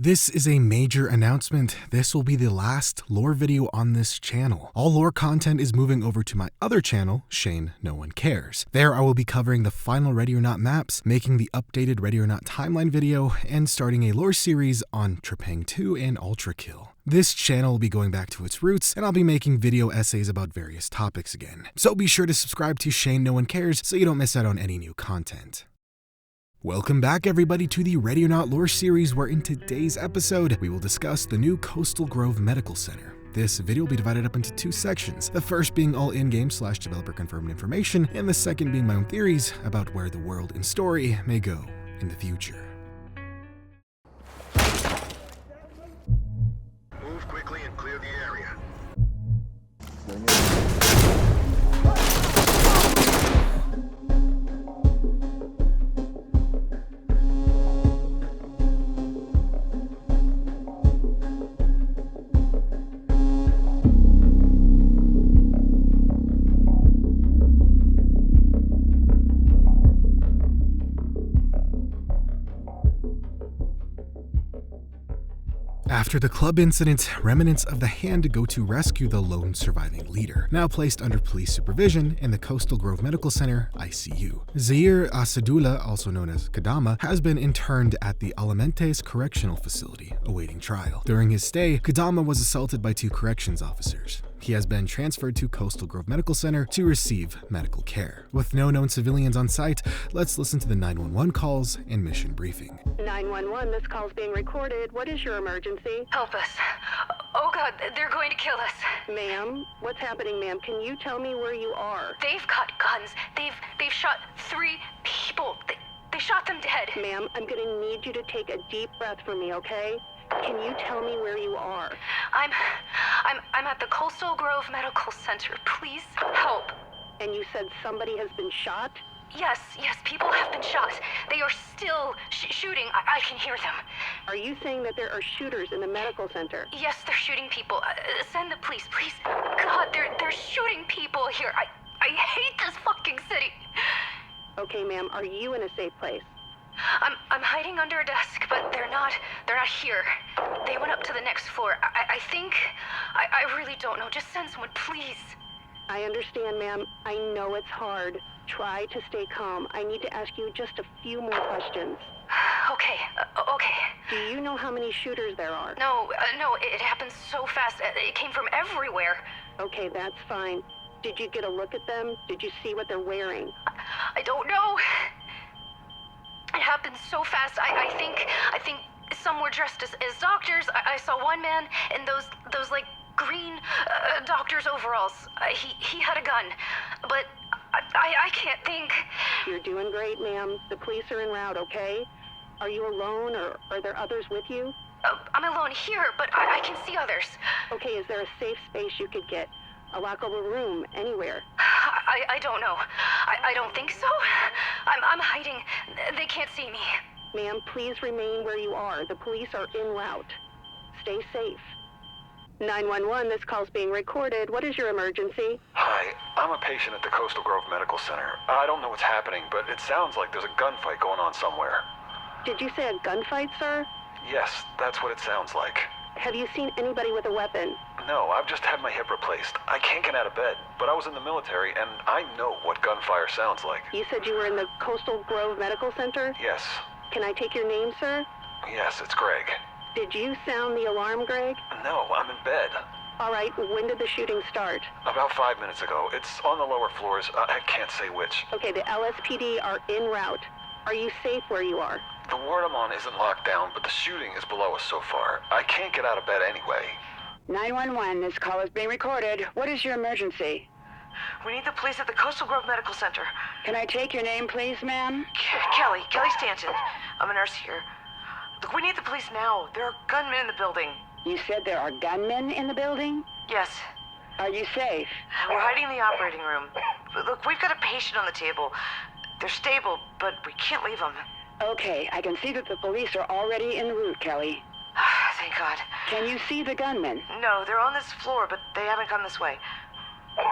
This is a major announcement. This will be the last lore video on this channel. All lore content is moving over to my other channel, Shane No One Cares. There I will be covering the final Ready or Not maps, making the updated Ready or Not timeline video, and starting a lore series on Trepang 2 and Ultra Kill. This channel will be going back to its roots, and I'll be making video essays about various topics again. So be sure to subscribe to Shane No One Cares so you don't miss out on any new content. Welcome back everybody to the Ready or Not lore series, where in today's episode, we will discuss the new Coastal Grove Medical Center. This video will be divided up into two sections, the first being all in-game / developer confirmed information, and the second being my own theories about where the world and story may go in the future. Move quickly and clear the area. After the club incident, remnants of the Hand go to rescue the lone surviving leader, now placed under police supervision in the Coastal Grove Medical Center ICU. Zaire Asadullah, also known as Kadama, has been interned at the Alimentes Correctional Facility, awaiting trial. During his stay, Kadama was assaulted by two corrections officers. He has been transferred to Coastal Grove Medical Center to receive medical care. With no known civilians on site, let's listen to the 911 calls and mission briefing. 911, this call's being recorded. What is your emergency? Help us. Oh God, they're going to kill us. Ma'am, what's happening, ma'am? Can you tell me where you are? They've got guns. They've shot 3 people. They shot them dead. Ma'am, I'm gonna need you to take a deep breath for me, okay? Can you tell me where you are? I'm at the Coastal Grove Medical Center. Please help. And you said somebody has been shot? Yes, people have been shot. They are still shooting. I can hear them. Are you saying that there are shooters in the medical center? Yes, they're shooting people. Send the police, please. God, they're shooting people here. I hate this fucking city. Okay, ma'am, are you in a safe place? I'm hiding under a desk, but they're not here. They went up to the next floor. I think, I really don't know. Just send someone, please. I understand, ma'am. I know it's hard. Try to stay calm. I need to ask you just a few more questions. Okay. Do you know how many shooters there are? No, it happened so fast. It came from everywhere. Okay, that's fine. Did you get a look at them? Did you see what they're wearing? I don't know. It happened so fast. I think some were dressed as doctors. I saw one man in those like green doctor's overalls. He had a gun, but I can't think. You're doing great, ma'am. The police are en route, okay? Are you alone, or are there others with you? I'm alone here, but I can see others. Okay, is there a safe space you could get? A lockable room, anywhere? I don't know. I don't think so. I'm hiding. They can't see me. Ma'am, please remain where you are. The police are en route. Stay safe. 911, this call's being recorded. What is your emergency? Hi, I'm a patient at the Coastal Grove Medical Center. I don't know what's happening, but it sounds like there's a gunfight going on somewhere. Did you say a gunfight, sir? Yes, that's what it sounds like. Have you seen anybody with a weapon? No, I've just had my hip replaced. I can't get out of bed, but I was in the military, and I know what gunfire sounds like. You said you were in the Coastal Grove Medical Center? Yes. Can I take your name, sir? Yes, it's Greg. Did you sound the alarm, Greg? No, I'm in bed. All right, when did the shooting start? About 5 minutes ago. It's on the lower floors. I can't say which. Okay, the LSPD are en route. Are you safe where you are? The ward I'm on isn't locked down, but the shooting is below us so far. I can't get out of bed anyway. 911, this call is being recorded. What is your emergency? We need the police at the Coastal Grove Medical Center. Can I take your name, please, ma'am? Kelly Stanton. I'm a nurse here. Look, we need the police now. There are gunmen in the building. You said there are gunmen in the building? Yes. Are you safe? We're hiding in the operating room. Look, we've got a patient on the table. They're stable, but we can't leave them. Okay, I can see that the police are already en route, Kelly. Thank God. Can you see the gunmen? No, they're on this floor, but they haven't come this way.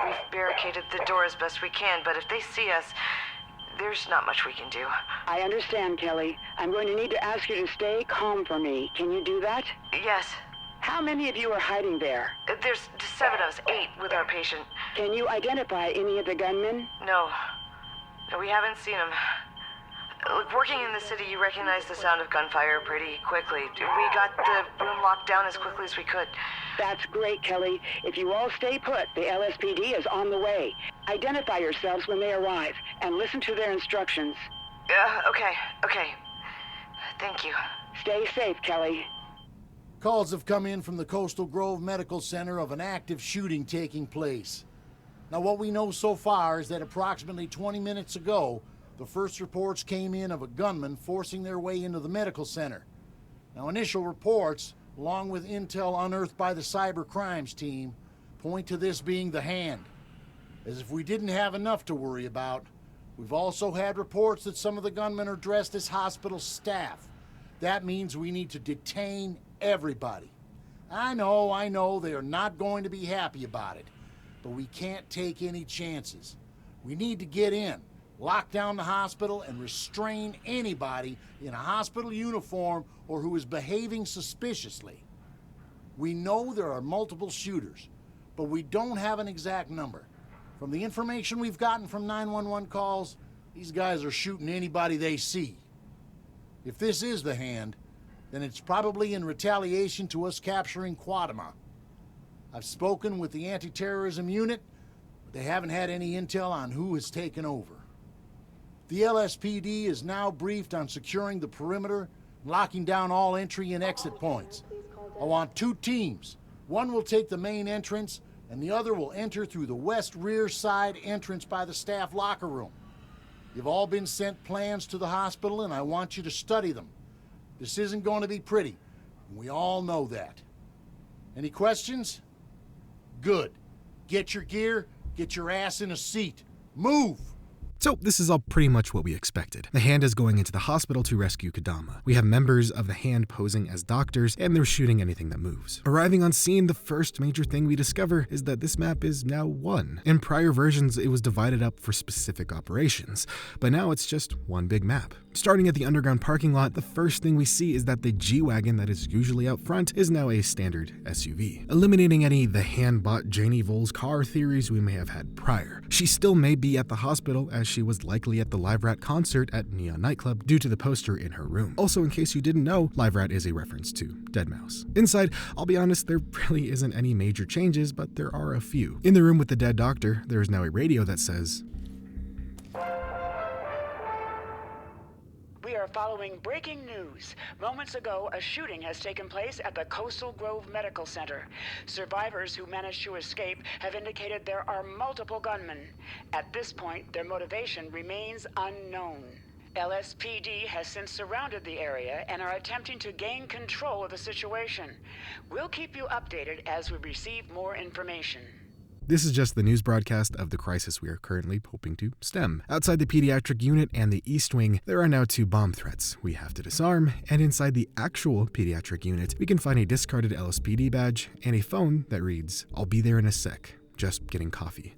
We've barricaded the door as best we can, but if they see us, there's not much we can do. I understand, Kelly. I'm going to need to ask you to stay calm for me. Can you do that? Yes. How many of you are hiding there? There's 7 of us, 8 with our patient. Can you identify any of the gunmen? No, we haven't seen them. Look, working in the city, you recognize the sound of gunfire pretty quickly. We got the room locked down as quickly as we could. That's great, Kelly. If you all stay put, the LSPD is on the way. Identify yourselves when they arrive, and listen to their instructions. Okay. Thank you. Stay safe, Kelly. Calls have come in from the Coastal Grove Medical Center of an active shooting taking place. Now, what we know so far is that approximately 20 minutes ago, the first reports came in of a gunman forcing their way into the medical center. Now, initial reports, along with intel unearthed by the cyber crimes team, point to this being the Hand. As if we didn't have enough to worry about, we've also had reports that some of the gunmen are dressed as hospital staff. That means we need to detain everybody. I know, they are not going to be happy about it, but we can't take any chances. We need to get in, lock down the hospital, and restrain anybody in a hospital uniform or who is behaving suspiciously. We know there are multiple shooters, but we don't have an exact number. From the information we've gotten from 911 calls, these guys are shooting anybody they see. If this is the Hand, then it's probably in retaliation to us capturing Kadama. I've spoken with the anti-terrorism unit, but they haven't had any intel on who has taken over. The LSPD is now briefed on securing the perimeter and locking down all entry and exit points. I want 2 teams. One will take the main entrance, and the other will enter through the west rear side entrance by the staff locker room. You've all been sent plans to the hospital, and I want you to study them. This isn't going to be pretty, and we all know that. Any questions? Good. Get your gear, get your ass in a seat. Move! So this is all pretty much what we expected. The Hand is going into the hospital to rescue Kadama. We have members of the Hand posing as doctors, and they're shooting anything that moves. Arriving on scene, the first major thing we discover is that this map is now one. In prior versions, it was divided up for specific operations, but now it's just one big map. Starting at the underground parking lot, the first thing we see is that the G-Wagon that is usually out front is now a standard SUV, eliminating any the Hand bought Janie Vole's car theories we may have had prior. She still may be at the hospital, as she was likely at the Live Rat concert at Neon Nightclub due to the poster in her room. Also, in case you didn't know, Live Rat is a reference to Deadmau5. Inside, I'll be honest, there really isn't any major changes, but there are a few. In the room with the dead doctor, there is now a radio that says, We are following breaking news. Moments ago, a shooting has taken place at the Coastal Grove Medical Center. Survivors who managed to escape have indicated there are multiple gunmen. At this point, their motivation remains unknown. LSPD has since surrounded the area and are attempting to gain control of the situation. We'll keep you updated as we receive more information. This is just the news broadcast of the crisis we are currently hoping to stem. Outside the pediatric unit and the East Wing, there are now 2 bomb threats we have to disarm, and inside the actual pediatric unit, we can find a discarded LSPD badge and a phone that reads, "I'll be there in a sec, just getting coffee."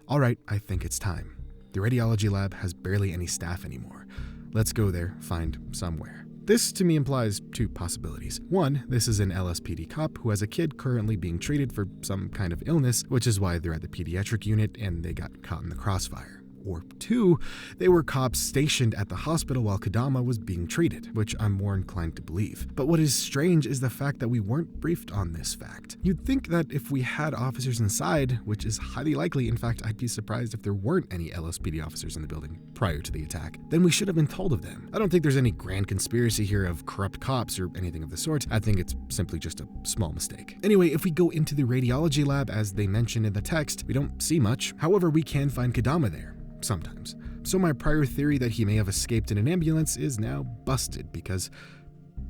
Alright, I think it's time. The radiology lab has barely any staff anymore. Let's go there, find somewhere. This to me implies 2 possibilities. 1, this is an LSPD cop who has a kid currently being treated for some kind of illness, which is why they're at the pediatric unit and they got caught in the crossfire. Or 2, they were cops stationed at the hospital while Kadama was being treated, which I'm more inclined to believe. But what is strange is the fact that we weren't briefed on this fact. You'd think that if we had officers inside, which is highly likely, in fact I'd be surprised if there weren't any LSPD officers in the building prior to the attack, then we should have been told of them. I don't think there's any grand conspiracy here of corrupt cops or anything of the sort. I think it's simply just a small mistake. Anyway, if we go into the radiology lab as they mentioned in the text, we don't see much. However, we can find Kadama there. Sometimes. So my prior theory that he may have escaped in an ambulance is now busted because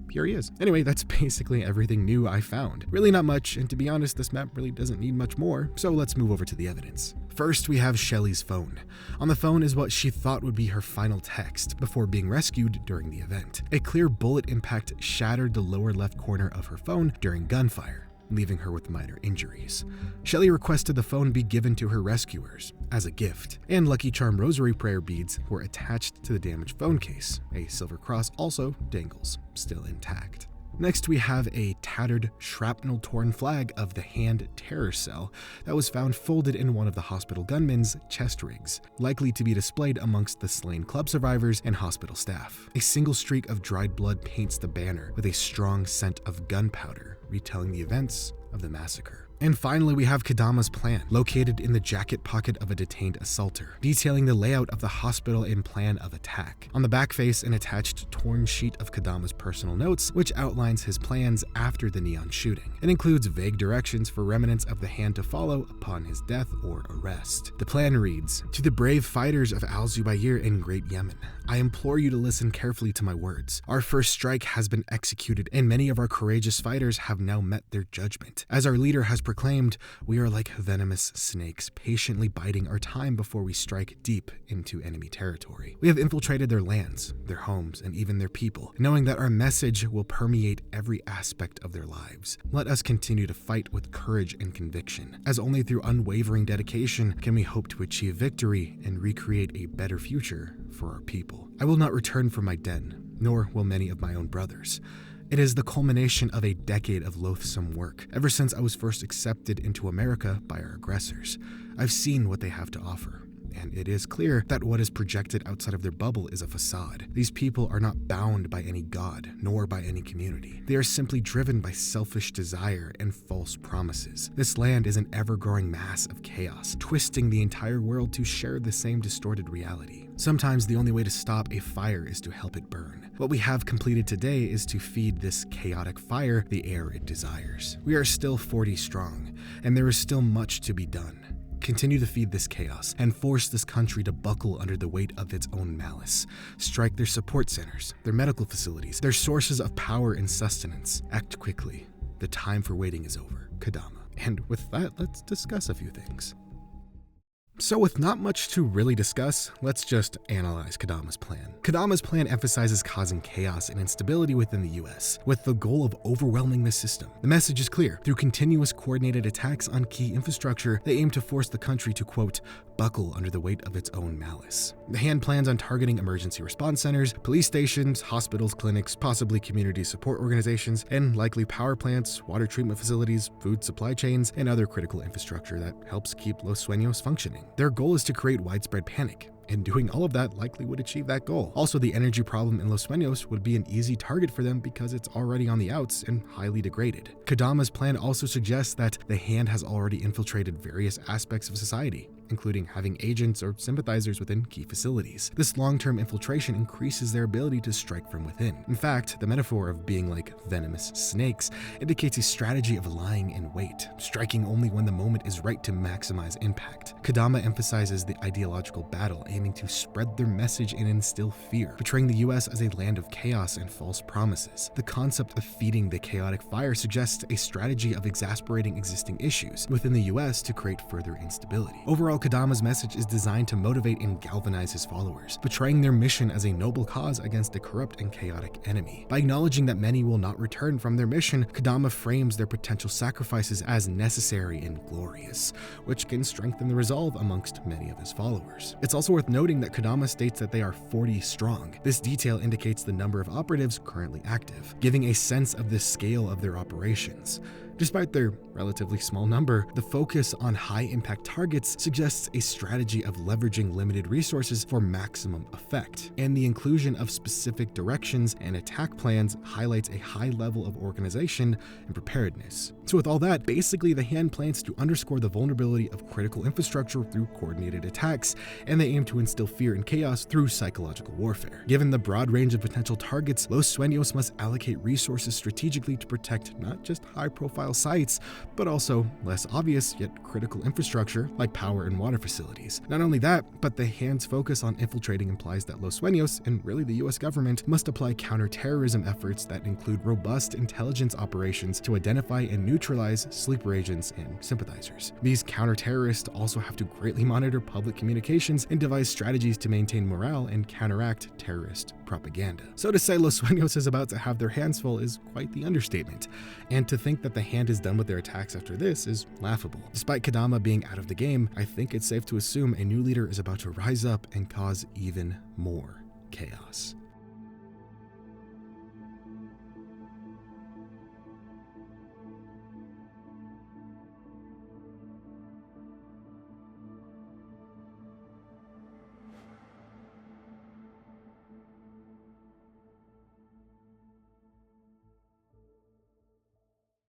here he is. Anyway, that's basically everything new I found. Really not much, and to be honest, this map really doesn't need much more, so let's move over to the evidence. First, we have Shelly's phone. On the phone is what she thought would be her final text before being rescued during the event. A clear bullet impact shattered the lower left corner of her phone during gunfire. leaving her with minor injuries. Shelley requested the phone be given to her rescuers as a gift, and Lucky Charm rosary prayer beads were attached to the damaged phone case. A silver cross also dangles, still intact. Next, we have a tattered, shrapnel-torn flag of the Hand Terror Cell that was found folded in one of the hospital gunmen's chest rigs, likely to be displayed amongst the slain club survivors and hospital staff. A single streak of dried blood paints the banner with a strong scent of gunpowder, retelling the events of the massacre. And finally, we have Kadama's plan, located in the jacket pocket of a detained assaulter, detailing the layout of the hospital and plan of attack. On the back face, an attached torn sheet of Kadama's personal notes, which outlines his plans after the neon shooting. It includes vague directions for remnants of the Hand to follow upon his death or arrest. The plan reads, "To the brave fighters of Al-Zubayr in Great Yemen, I implore you to listen carefully to my words. Our first strike has been executed, and many of our courageous fighters have now met their judgment. As our leader has proclaimed, we are like venomous snakes, patiently biding our time before we strike deep into enemy territory. We have infiltrated their lands, their homes, and even their people, knowing that our message will permeate every aspect of their lives. Let us continue to fight with courage and conviction, as only through unwavering dedication can we hope to achieve victory and recreate a better future for our people. I will not return from my den, nor will many of my own brothers. It is the culmination of a decade of loathsome work, ever since I was first accepted into America by our aggressors. I've seen what they have to offer, and it is clear that what is projected outside of their bubble is a facade. These people are not bound by any god, nor by any community. They are simply driven by selfish desire and false promises. This land is an ever-growing mass of chaos, twisting the entire world to share the same distorted reality. Sometimes the only way to stop a fire is to help it burn. What we have completed today is to feed this chaotic fire the air it desires. We are still 40 strong, and there is still much to be done. Continue to feed this chaos and force this country to buckle under the weight of its own malice. Strike their support centers, their medical facilities, their sources of power and sustenance. Act quickly. The time for waiting is over. Kadama. And with that, let's discuss a few things. So with not much to really discuss, let's just analyze Kadama's plan. Kadama's plan emphasizes causing chaos and instability within the US, with the goal of overwhelming the system. The message is clear. Through continuous coordinated attacks on key infrastructure, they aim to force the country to, quote, buckle under the weight of its own malice. The Hand plans on targeting emergency response centers, police stations, hospitals, clinics, possibly community support organizations, and likely power plants, water treatment facilities, food supply chains, and other critical infrastructure that helps keep Los Suenos functioning. Their goal is to create widespread panic, and doing all of that likely would achieve that goal. Also, the energy problem in Los Suenos would be an easy target for them because it's already on the outs and highly degraded. Kadama's plan also suggests that the Hand has already infiltrated various aspects of society, including having agents or sympathizers within key facilities. This long-term infiltration increases their ability to strike from within. In fact, the metaphor of being like venomous snakes indicates a strategy of lying in wait, striking only when the moment is right to maximize impact. Kadama emphasizes the ideological battle, aiming to spread their message and instill fear, portraying the US as a land of chaos and false promises. The concept of feeding the chaotic fire suggests a strategy of exasperating existing issues within the US to create further instability. Overall, Kadama's message is designed to motivate and galvanize his followers, portraying their mission as a noble cause against a corrupt and chaotic enemy. By acknowledging that many will not return from their mission, Kadama frames their potential sacrifices as necessary and glorious, which can strengthen the resolve amongst many of his followers. It's also worth noting that Kadama states that they are 40 strong. This detail indicates the number of operatives currently active, giving a sense of the scale of their operations. Despite their relatively small number, the focus on high-impact targets suggests a strategy of leveraging limited resources for maximum effect, and the inclusion of specific directions and attack plans highlights a high level of organization and preparedness. So with all that, basically the Hand plans to underscore the vulnerability of critical infrastructure through coordinated attacks, and they aim to instill fear and chaos through psychological warfare. Given the broad range of potential targets, Los Suenos must allocate resources strategically to protect not just high-profile sites, but also less obvious yet critical infrastructure like power and water facilities. Not only that, but the Hand's focus on infiltrating implies that Los Suenos, and really the US government, must apply counterterrorism efforts that include robust intelligence operations to identify and neutralize sleeper agents and sympathizers. These counter-terrorists also have to greatly monitor public communications and devise strategies to maintain morale and counteract terrorist propaganda. So to say Los Suenos is about to have their hands full is quite the understatement, and to think that the hand is done with their attacks after this is laughable. Despite Kadama being out of the game, I think it's safe to assume a new leader is about to rise up and cause even more chaos.